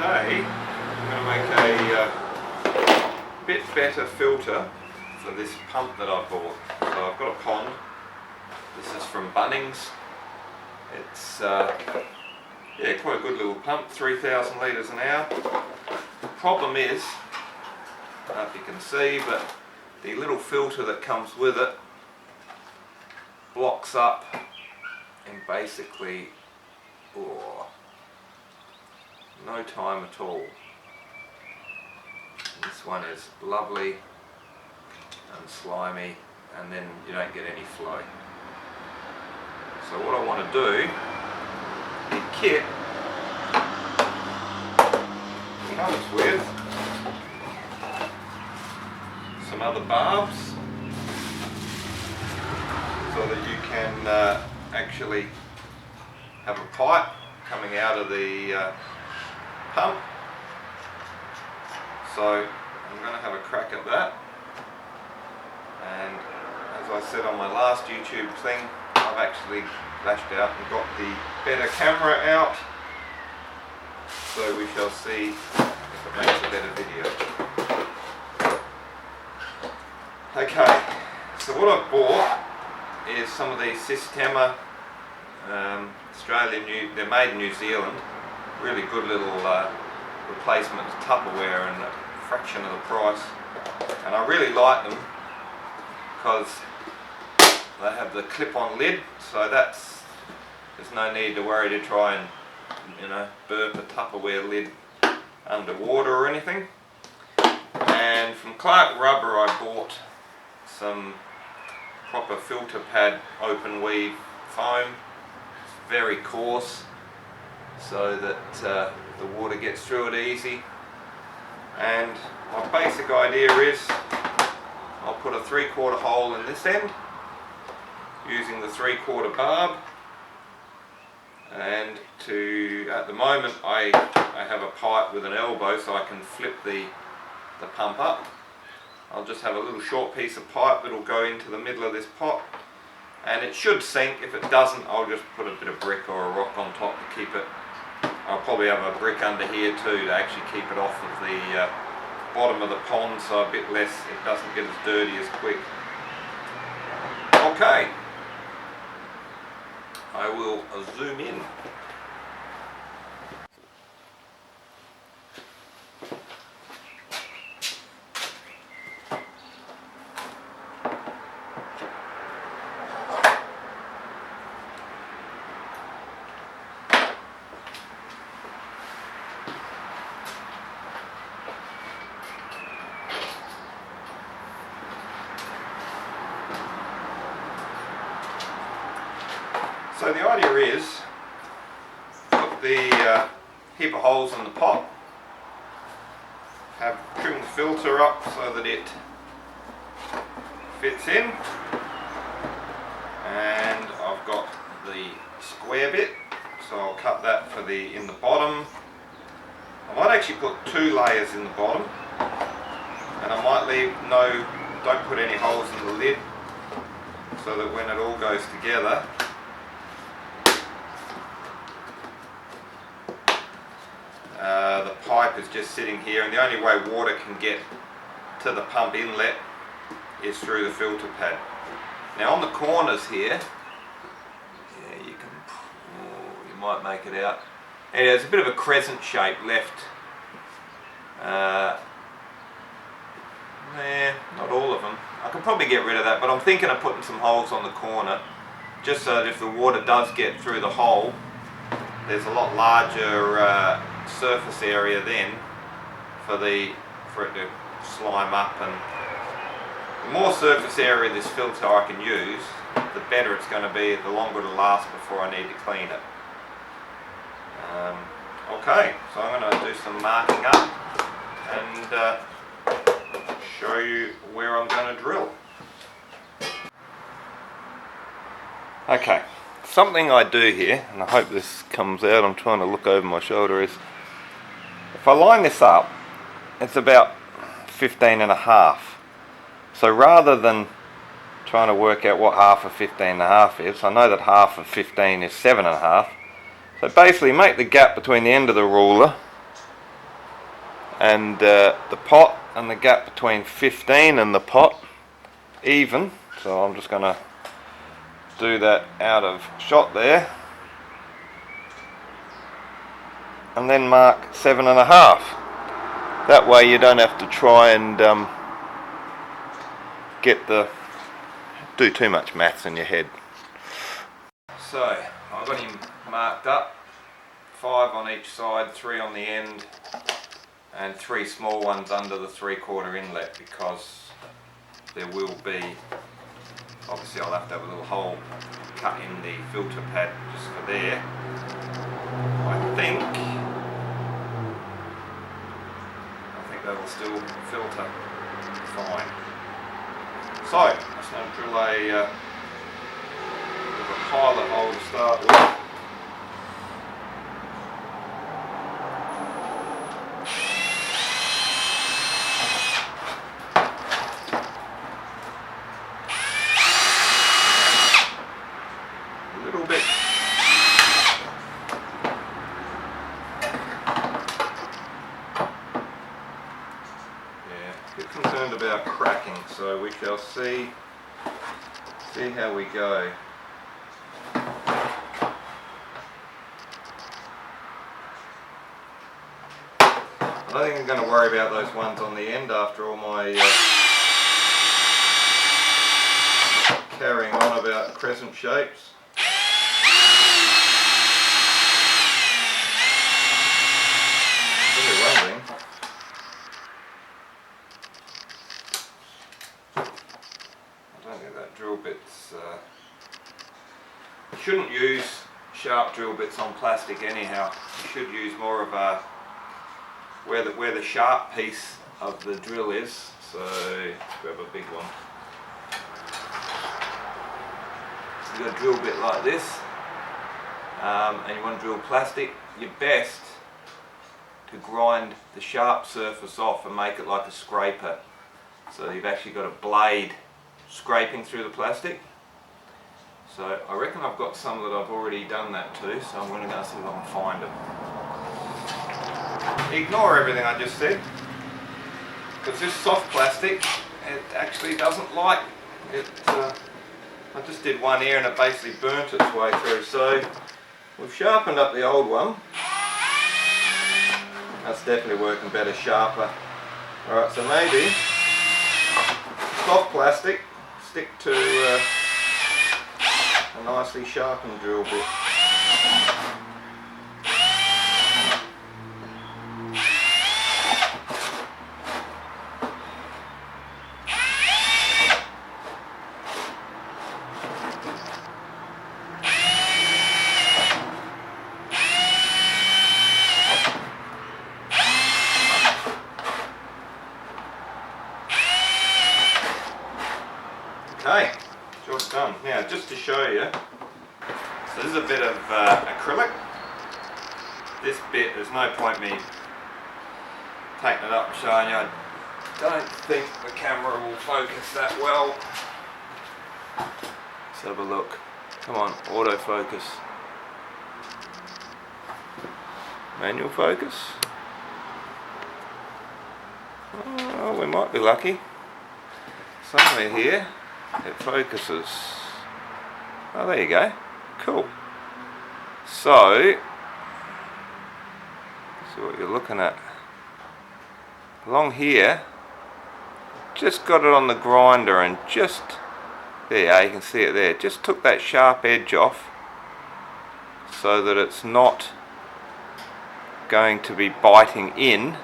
Okay, I'm going to make a bit better filter for this pump that I bought. So I've got a pond. This is from Bunnings. It's yeah, quite a good little pump, 3,000 litres an hour. The problem is, I don't know if you can see, but the little filter that comes with it blocks up and basically, oh, no time at all. This one is lovely and slimy, and then you don't get any flow. So what I want to do, the kit comes with some other barbs so that you can actually have a pipe coming out of the pump. So I'm going to have a crack at that, and as I said on my last YouTube thing, I've actually lashed out and got the better camera out, so we shall see if it makes a better video. Okay, so what I've bought is some of these Systema they're made in New Zealand, really good little replacement Tupperware and a fraction of the price, and I really like them because they have the clip-on lid, so there's no need to worry to try and, you know, burp a Tupperware lid underwater or anything. And from Clark Rubber I bought some proper filter pad open weave foam. It's very coarse so that the water gets through it easy. And my basic idea is I'll put a 3/4 hole in this end using the 3/4 barb, and at the moment I have a pipe with an elbow so I can flip the pump up. I'll just have a little short piece of pipe that'll go into the middle of this pot, and it should sink. If it doesn't, I'll just put a bit of brick or a rock on top to keep it. I'll probably have a brick under here too to actually keep it off of the bottom of the pond, so a bit less, it doesn't get as dirty as quick. Okay, I will zoom in. So the idea is, put the heap of holes in the pot, have trimmed the filter up so that it fits in, and I've got the square bit, so I'll cut that for in the bottom. I might actually put 2 layers in the bottom, and I might don't put any holes in the lid, so that when it all goes together, the pipe is just sitting here, and the only way water can get to the pump inlet is through the filter pad. Now on the corners here, yeah, you might make it out. And there's a bit of a crescent shape left. Not all of them. I could probably get rid of that, but I'm thinking of putting some holes on the corner, just so that if the water does get through the hole, there's a lot larger surface area then for it to slime up, and the more surface area this filter I can use, the better it's going to be, the longer it'll last before I need to clean it. Okay, so I'm going to do some marking up and show you where I'm going to drill. Okay, something I do here, and I hope this comes out, I'm trying to look over my shoulder, is if I line this up, it's about 15.5. So rather than trying to work out what half of 15.5 is, I know that half of 15 is 7.5. So basically make the gap between the end of the ruler and the pot and the gap between 15 and the pot even, so I'm just going to do that out of shot there, and then mark 7.5. That way you don't have to try and do too much maths in your head. So I've got him marked up, 5 on each side, 3 on the end, and 3 small ones under the 3/4 inlet, because there will be, obviously I'll have to have a little hole cut in the filter pad just for there. I think that will still filter fine. So let's now drill a pilot hole to start with. Concerned about cracking, so we shall see how we go. I don't think I'm going to worry about those ones on the end after all my carrying on about crescent shapes. Drill bits, you shouldn't use sharp drill bits on plastic anyhow. You should use more of a where the sharp piece of the drill is. So grab a big one. You've got a drill bit like this, and you want to drill plastic. You're best to grind the sharp surface off and make it like a scraper, so you've actually got a blade scraping through the plastic. So I reckon I've got some that I've already done that to, so I'm going to go see if I can find them. Ignore everything I just said, because this soft plastic, it actually doesn't like it. I just did one here and it basically burnt its way through, so we've sharpened up the old one. That's definitely working better, sharper. Alright, so maybe soft plastic, stick to a nicely sharpened drill bit. Okay, job's done. Now, just to show you, so this is a bit of acrylic. This bit, there's no point me taking it up and showing you. I don't think the camera will focus that well. Let's have a look. Come on, autofocus. Manual focus. Oh, we might be lucky. Somewhere here it focuses. Oh, there you go. Cool. So, see what you're looking at. Along here, just got it on the grinder and just, there you can see it there, just took that sharp edge off so that it's not going to be biting in,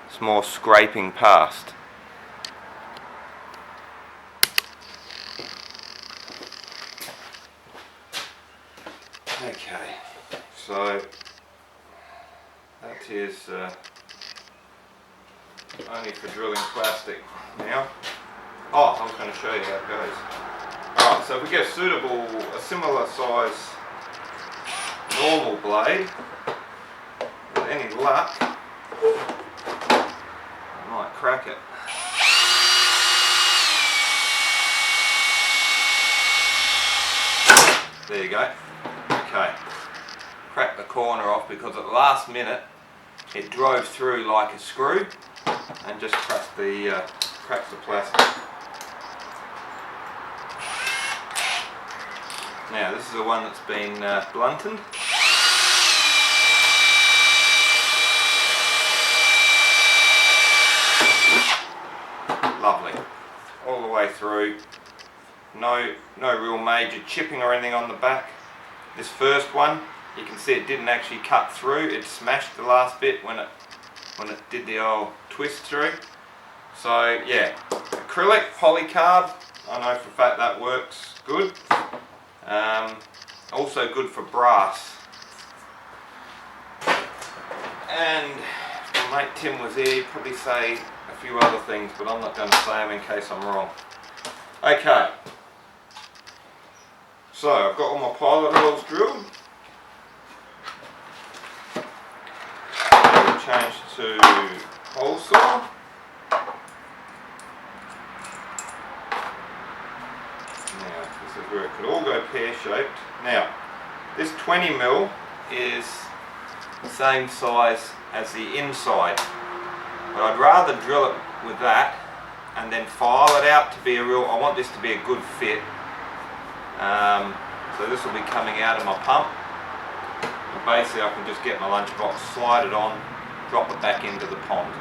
it's more scraping past. Okay, so that is only for drilling plastic now. Oh, I was going to show you how it goes. Alright, so if we get a similar size normal blade, with any luck, I might crack it. There you go. Okay, crack the corner off because at the last minute, it drove through like a screw and just cracked the plastic. Now this is the one that's been blunted. Lovely, all the way through. No real major chipping or anything on the back. This first one, you can see it didn't actually cut through. It smashed the last bit when it did the old twist through. So yeah, acrylic polycarb. I know for a fact that works good. Also good for brass. And if my mate Tim was here, he'd probably say a few other things, but I'm not going to say them in case I'm wrong. Okay. So I've got all my pilot holes drilled. Change to hole saw. Now this is where it could all go pear shaped. Now this 20mm is the same size as the inside, but I'd rather drill it with that and then file it out to be a real, I want this to be a good fit. So this will be coming out of my pump, and basically I can just get my lunchbox, slide it on, drop it back into the pond.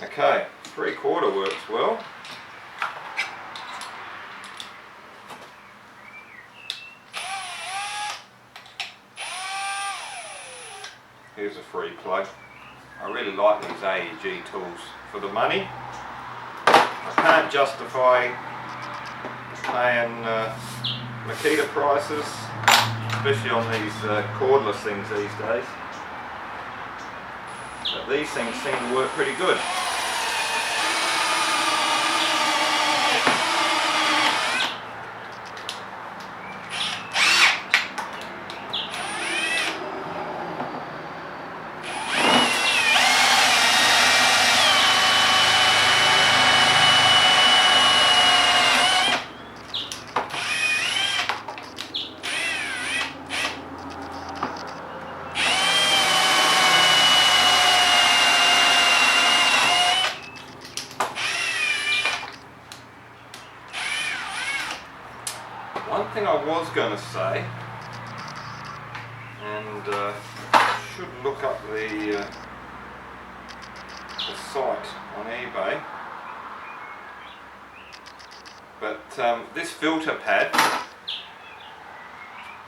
Okay, 3/4 works well. Here's a free plug. I really like these AEG tools for the money. I can't justify paying Makita prices, especially on these cordless things these days. But these things seem to work pretty good. One thing I was going to say, and should look up the site on eBay, but this filter pad,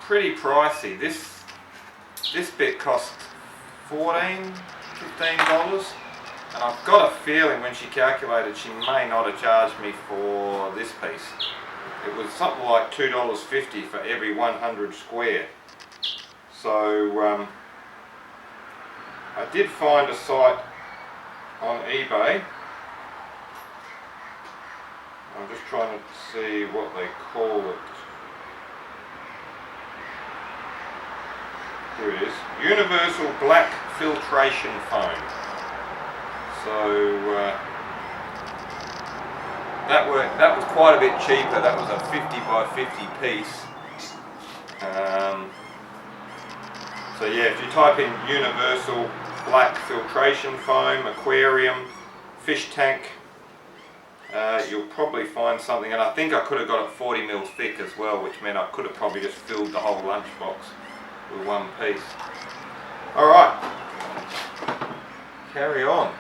pretty pricey. This bit cost $14, $15, and I've got a feeling when she calculated she may not have charged me for this piece. It was something like $2.50 for every 100 square. So I did find a site on eBay. I'm just trying to see what they call it. Here it is. Universal Black Filtration Foam. So that was quite a bit cheaper. That was a 50 by 50 piece. So yeah, if you type in Universal Black Filtration Foam, aquarium, fish tank, you'll probably find something. And I think I could have got it 40mm thick as well, which meant I could have probably just filled the whole lunchbox with one piece. Alright, carry on.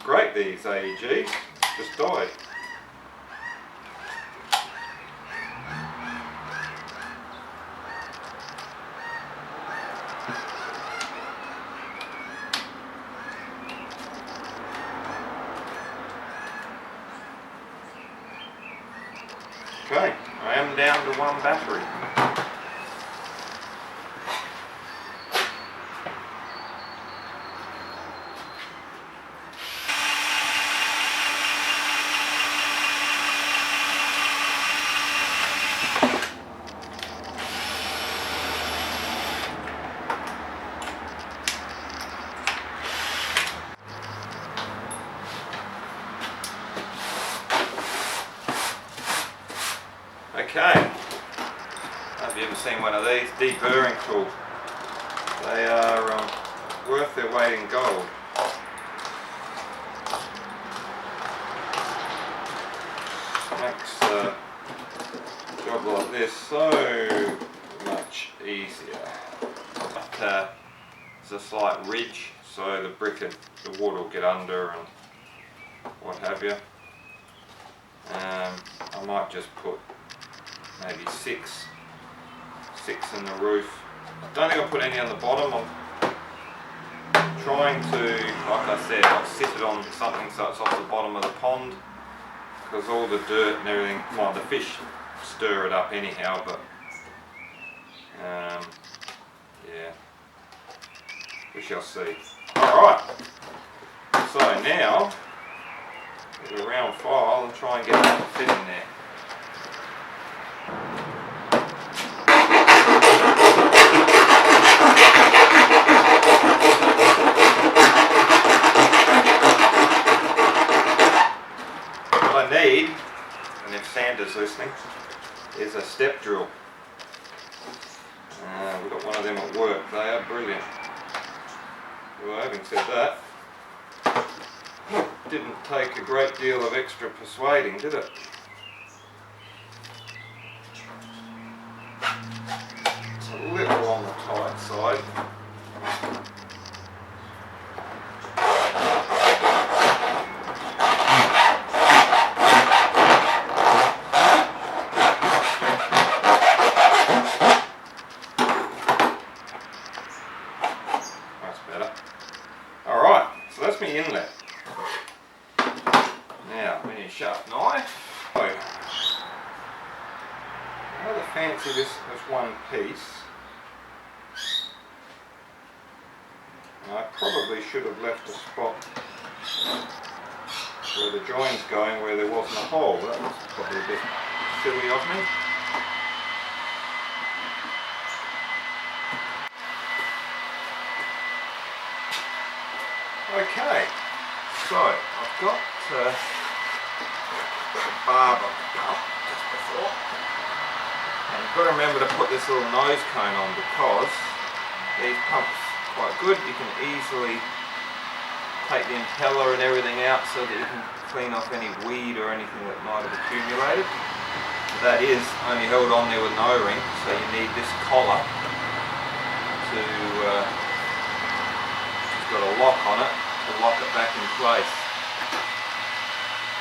Great, these AEGs just died. Okay, I am down to one battery. Okay. Have you ever seen one of these? Deburring tool. They are worth their weight in gold. Makes a job like this so much easier. But, there's a slight ridge, so the wood will get under and what have you. I might just put maybe six in the roof. I don't think I'll put any on the bottom. I'm trying to, like I said, I'll sit it on something so it's off the bottom of the pond, because all the dirt and everything, well, the fish stir it up anyhow, but yeah, we shall see. Alright, so now get a round file and try and get that to fit in there. What I need, and if Sandra's listening, is a step drill. We've got one of them at work. They are brilliant. Well, having said that, didn't take a great deal of extra persuading, did it? It's a little on the tight side. That's better. Alright, so that's my inlet. Now, we need a sharp knife. So, rather fancy this as one piece. I probably should have left a spot where the join's going where there wasn't a hole. That was probably a bit silly of me. Okay, so I've got the barb on the pump just before, and you've got to remember to put this little nose cone on, because these pumps are quite good. You can easily take the impeller and everything out so that you can clean off any weed or anything that might have accumulated. That is only held on there with an O-ring, so you need this collar to got a lock on it to lock it back in place.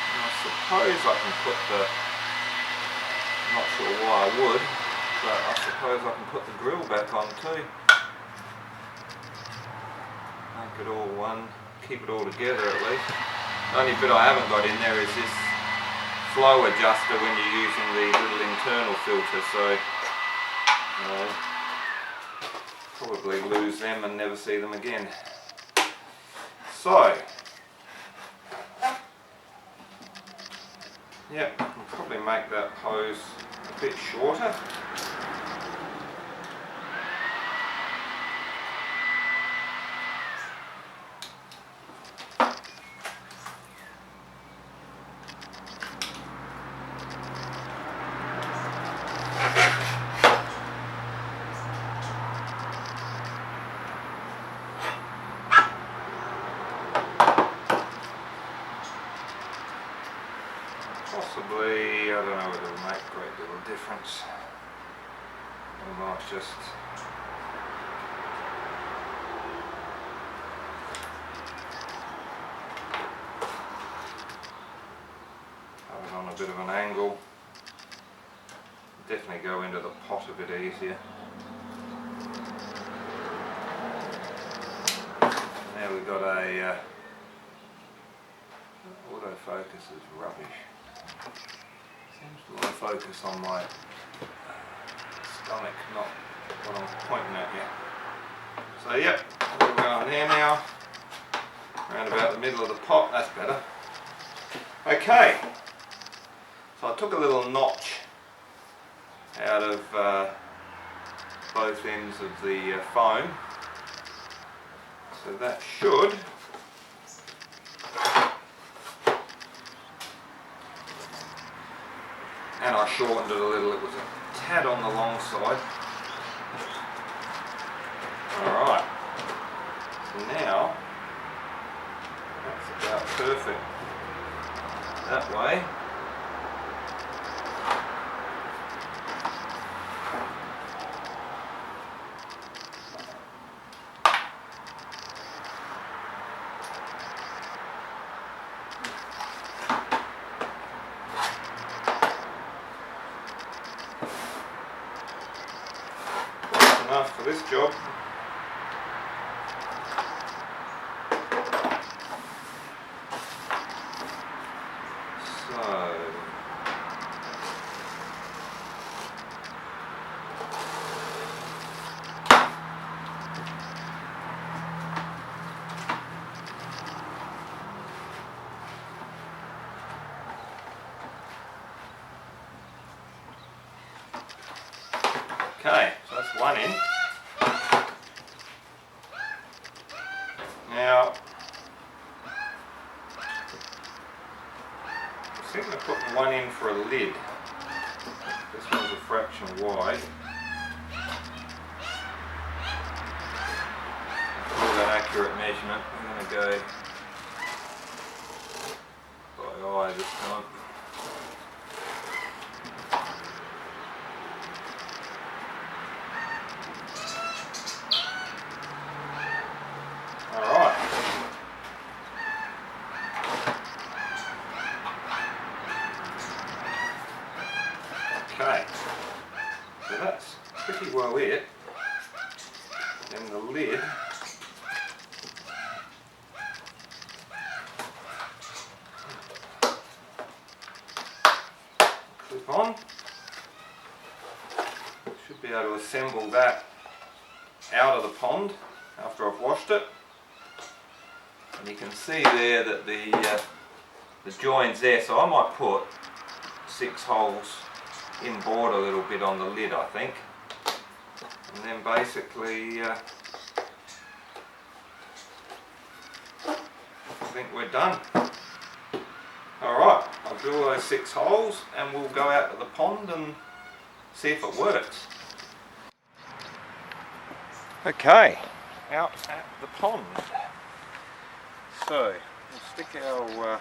And I suppose I can put the, I'm not sure why I would, but I suppose I can put the grill back on too. Make it all one, keep it all together at least. The only bit I haven't got in there is this flow adjuster when you're using the little internal filter, so probably lose them and never see them again. So, yeah, I'll probably make that hose a bit shorter. Possibly, I don't know whether it'll make a great deal of difference. I might just have it on a bit of an angle. Definitely go into the pot a bit easier. Now we've got a autofocus is rubbish. Seems to want to focus on my stomach, not what I'm pointing at yet. So yep, we're going there now. Around about the middle of the pot, that's better. Okay, so I took a little notch out of both ends of the foam. So that should and I shortened it a little. It was a tad on the long side. Alright, so now that's about perfect that way. Enough for this job. Okay, so that's one in. Now, I'm thinking of putting one in for a lid. This one's a fraction wide. For that accurate measurement, I'm going to go by eye this time. Okay, so that's pretty well it. Then the lid, clip on. Should be able to assemble that out of the pond after I've washed it. And you can see there that the join's there, so I might put 6 holes inboard a little bit on the lid, I think, and then basically I think we're done. Alright, I'll drill those 6 holes and we'll go out to the pond and see if it works. Okay, out at the pond. So, we'll stick our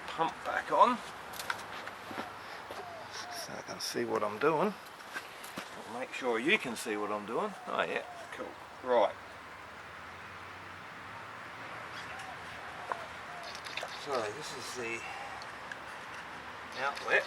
pump back on so I can see what I'm doing. I'll make sure you can see what I'm doing. Oh yeah, cool. Right. So this is the outlet.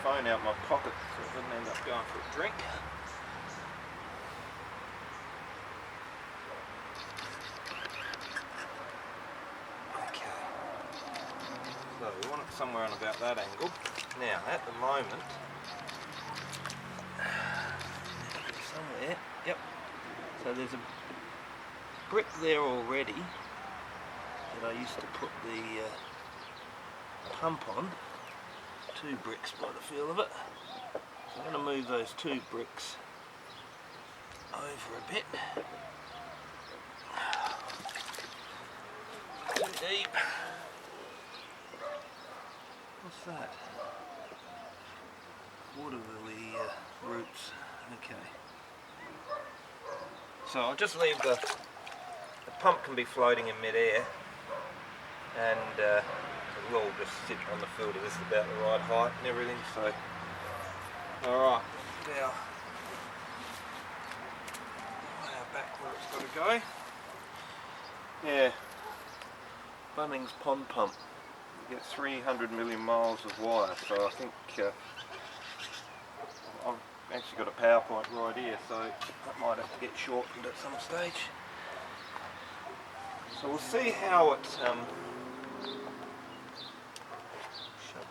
Phone out my pocket so it doesn't end up going for a drink. Okay, so we want it somewhere on about that angle. Now at the moment, somewhere, yep, so there's a brick there already that I used to put the pump on. 2 bricks by the feel of it. So I'm going to move those 2 bricks over a bit. Too deep. What's that? Water lily roots. Okay. So I'll just leave the pump can be floating in mid-air, and we'll just sit on the filter. This is about the right height and everything, so alright, now back where it's got to go. Yeah, Bunnings pond pump. You get 300 million miles of wire, so I think I've actually got a PowerPoint right here, so that might have to get shortened at some stage. So we'll see how it shove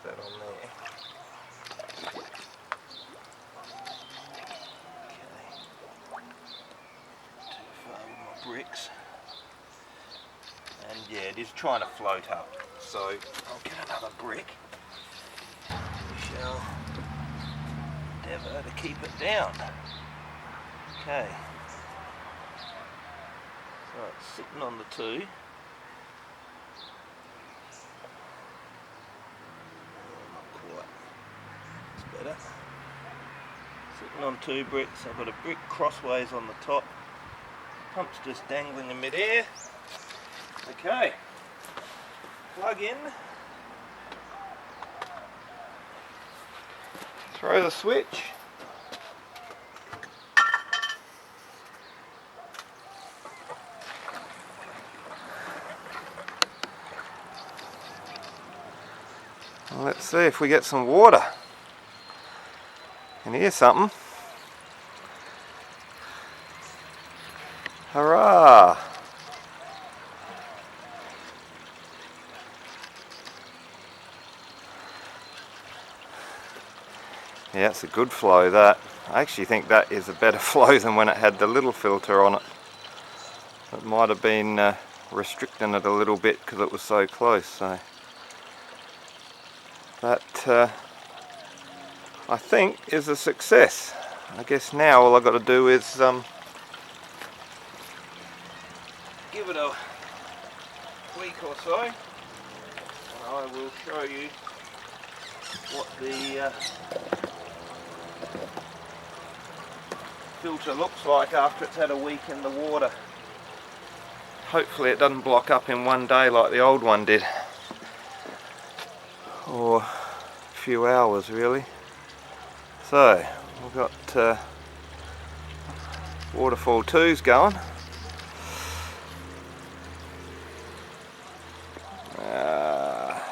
that on there. Okay. Too far with my bricks. And yeah, it is trying to float up. So I'll get another brick. We shall endeavour to keep it down. Okay. So it's sitting on the 2. Not quite. It's better. Sitting on 2 bricks. I've got a brick crossways on the top. Pump's just dangling in mid-air. Okay. Plug in. Throw the switch. Well, let's see if we get some water. Can hear something. Hurrah! Yeah, it's a good flow, that. I actually think that is a better flow than when it had the little filter on it. It might have been restricting it a little bit because it was so close. So that I think is a success. I guess now all I've got to do is give it a week or so, and I will show you what the filter looks like after it's had a week in the water. Hopefully it doesn't block up in one day like the old one did, or a few hours really. So we've got waterfall 2's going.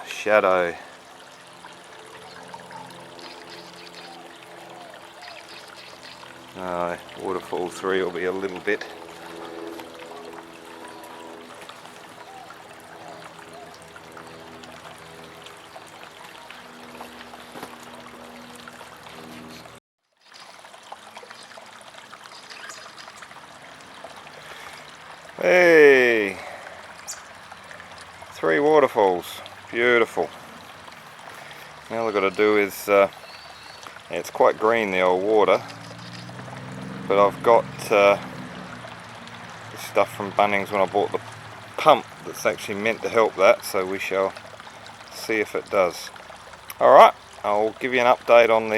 Shadow. Waterfall 3 will be a little bit. Hey! 3 waterfalls. Beautiful. Now all I've got to do is, it's quite green, the old water, but I've got this stuff from Bunnings when I bought the pump that's actually meant to help that, so we shall see if it does. Alright, I'll give you an update on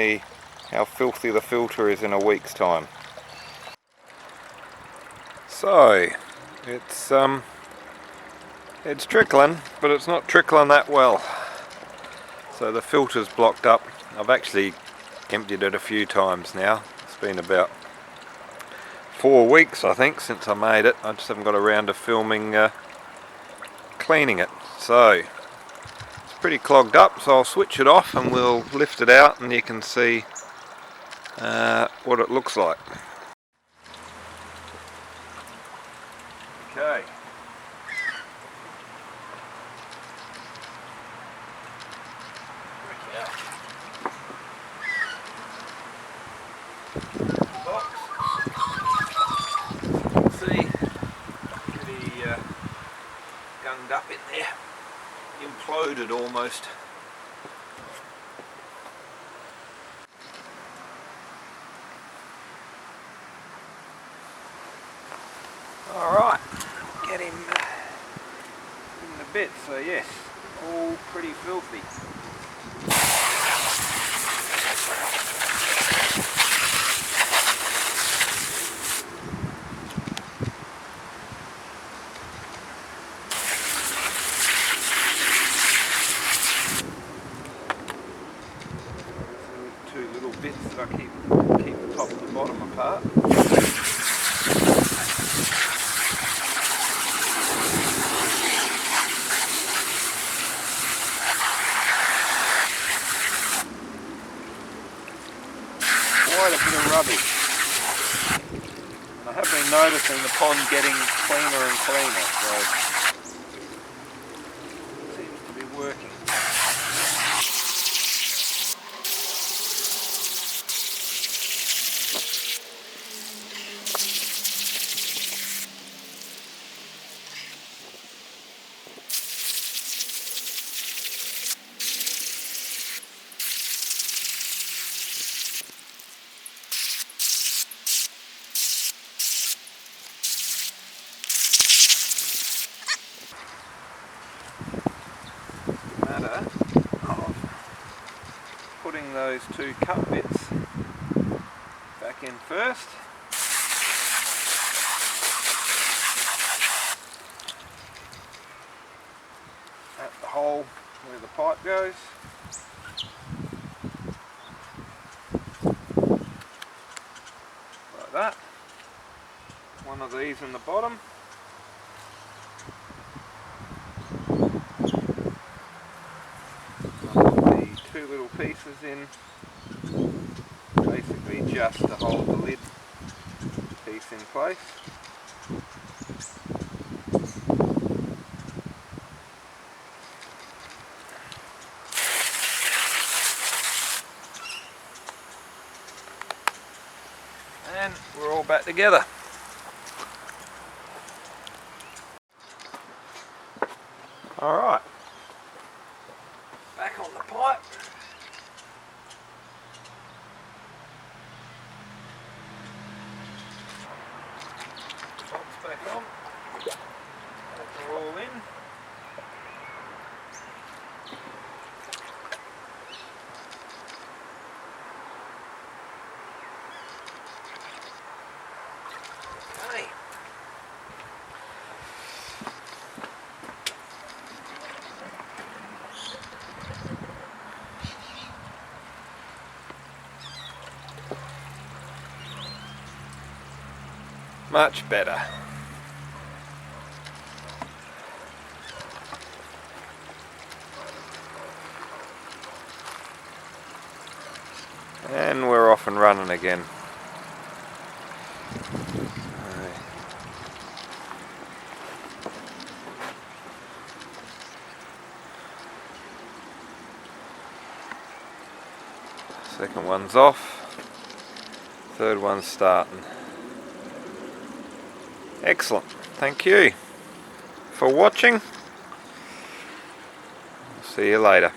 how filthy the filter is in a week's time. So, it's trickling, but it's not trickling that well. So the filter's blocked up. I've actually emptied it a few times now. It's been about 4 weeks, I think, since I made it. I just haven't got around to filming cleaning it. So it's pretty clogged up, so I'll switch it off and we'll lift it out and you can see what it looks like. Okay. Gunged up in there, imploded almost. Alright, get him in the bit, so yes, all pretty filthy. Bits that I keep the top and the bottom apart. Quite a bit of rubbish. And I have been noticing the pond getting cleaner and cleaner, so it seems to be working. those two cut bits back in first. At the hole where the pipe goes. Like that. One of these in the bottom. I'll put the two little pieces in, basically just to hold the lid piece in place. And we're all back together. Alright, back on the pipe. Tops back on. They're all in. Okay. Much better. And we're off and running again. Second one's off, third one's starting. Excellent, thank you for watching. See you later.